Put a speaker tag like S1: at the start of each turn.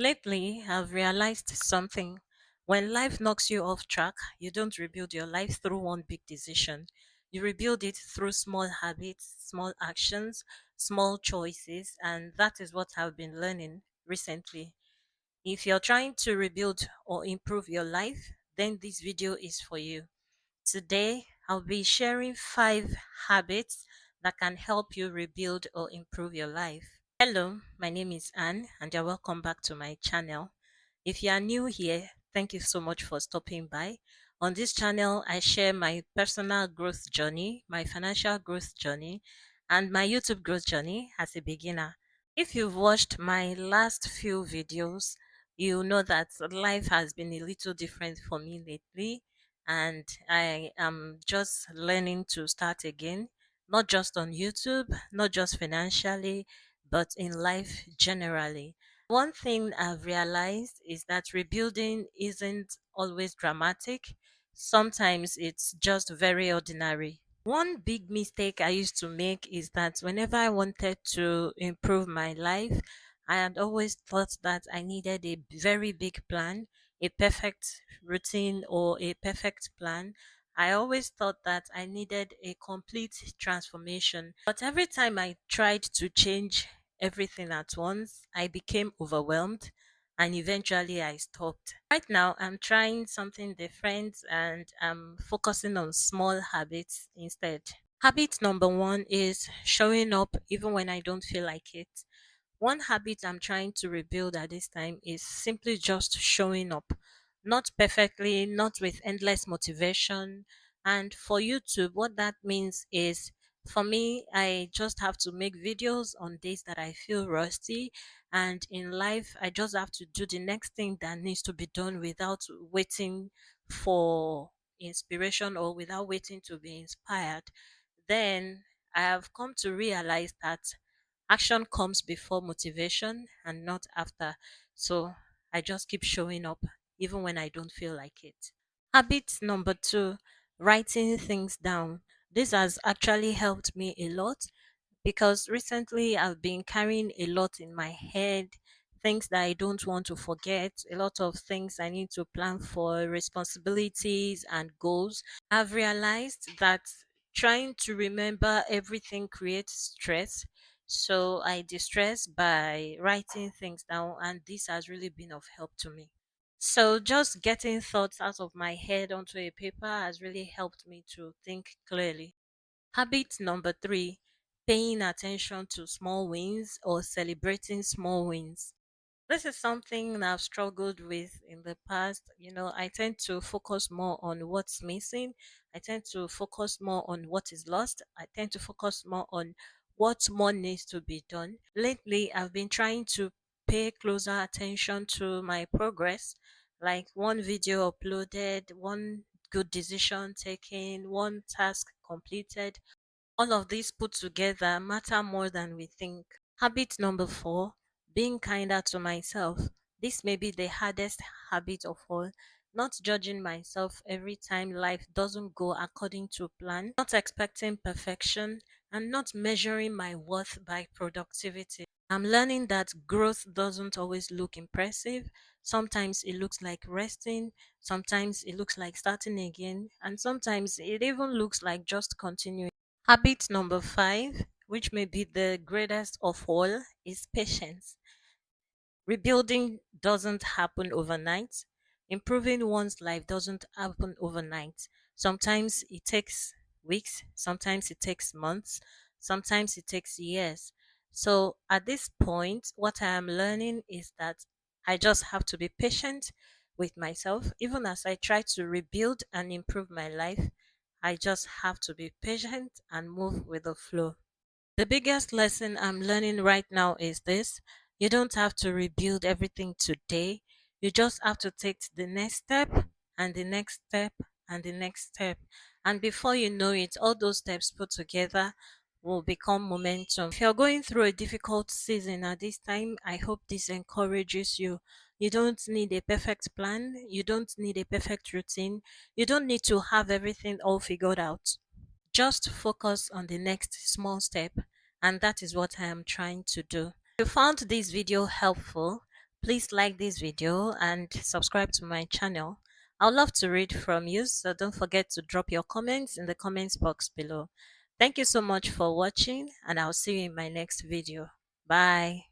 S1: Lately, I've realized something. When life knocks you off track, you don't rebuild your life through one big decision. You rebuild it through small habits, small actions, small choices, and that is what I've been learning recently. If you're trying to rebuild or improve your life, then this video is for you. Today, I'll be sharing 5 habits that can help you rebuild or improve your life. Hello, my name is Anne, and you're welcome back to my channel. If you are new here, thank you so much for stopping by. On this channel, I share my personal growth journey, my financial growth journey, and my YouTube growth journey as a beginner. If you've watched my last few videos, you know that life has been a little different for me lately, and I am just learning to start again, not just on YouTube, not just financially, but in life generally. One thing I've realized is that rebuilding isn't always dramatic. Sometimes it's just very ordinary. One big mistake I used to make is that whenever I wanted to improve my life, I had always thought that I needed a very big plan, a perfect routine, or a perfect plan. I always thought that I needed a complete transformation. But every time I tried to change everything at once, I became overwhelmed and eventually I stopped. Right now, I'm trying something different and I'm focusing on small habits instead. Habit number one is showing up even when I don't feel like it. One habit I'm trying to rebuild at this time is simply just showing up. Not perfectly, not with endless motivation. And for YouTube, what that means is for me, I just have to make videos on days that I feel rusty. And in life, I just have to do the next thing that needs to be done without waiting for inspiration or without waiting to be inspired. Then I have come to realize that action comes before motivation and not after. So I just keep showing up even when I don't feel like it. Habit number two, writing things down. This has actually helped me a lot because recently I've been carrying a lot in my head, things that I don't want to forget, a lot of things I need to plan for, responsibilities and goals. I've realized that trying to remember everything creates stress. So I distress by writing things down, and this has really been of help to me. So just getting thoughts out of my head onto a paper has really helped me to think clearly. Habit number three, paying attention to small wins or celebrating small wins. This is something that I've struggled with in the past. I tend to focus more on what's missing. I tend to focus more on what is lost. I tend to focus more on what more needs to be done. Lately, I've been trying to pay closer attention to my progress, like one video uploaded, one good decision taken, one task completed. All of these put together matter more than we think. Habit number four, being kinder to myself. This may be the hardest habit of all. Not judging myself every time life doesn't go according to plan, not expecting perfection, and not measuring my worth by productivity. I'm learning that growth doesn't always look impressive. Sometimes it looks like resting, sometimes it looks like starting again, and sometimes it even looks like just continuing. Habit number five, which may be the greatest of all, is patience. Rebuilding doesn't happen overnight. Improving one's life doesn't happen overnight. Sometimes it takes weeks, sometimes it takes months, sometimes it takes years. So at this point, what I am learning is that I just have to be patient with myself. Even as I try to rebuild and improve my life, I just have to be patient and move with the flow. The biggest lesson I'm learning right now is this: you don't have to rebuild everything today. You just have to take the next step and the next step and the next step. And before you know it, all those steps put together will become momentum. If you're going through a difficult season at this time, I hope this encourages you. You don't need a perfect plan. You don't need a perfect routine. You don't need to have everything all figured out. Just focus on the next small step, and that is what I am trying to do. If you found this video helpful, Please like this video and subscribe to my channel. I'd love to read from you, so don't forget to drop your comments in the comments box below. Thank you so much for watching, and I'll see you in my next video. Bye.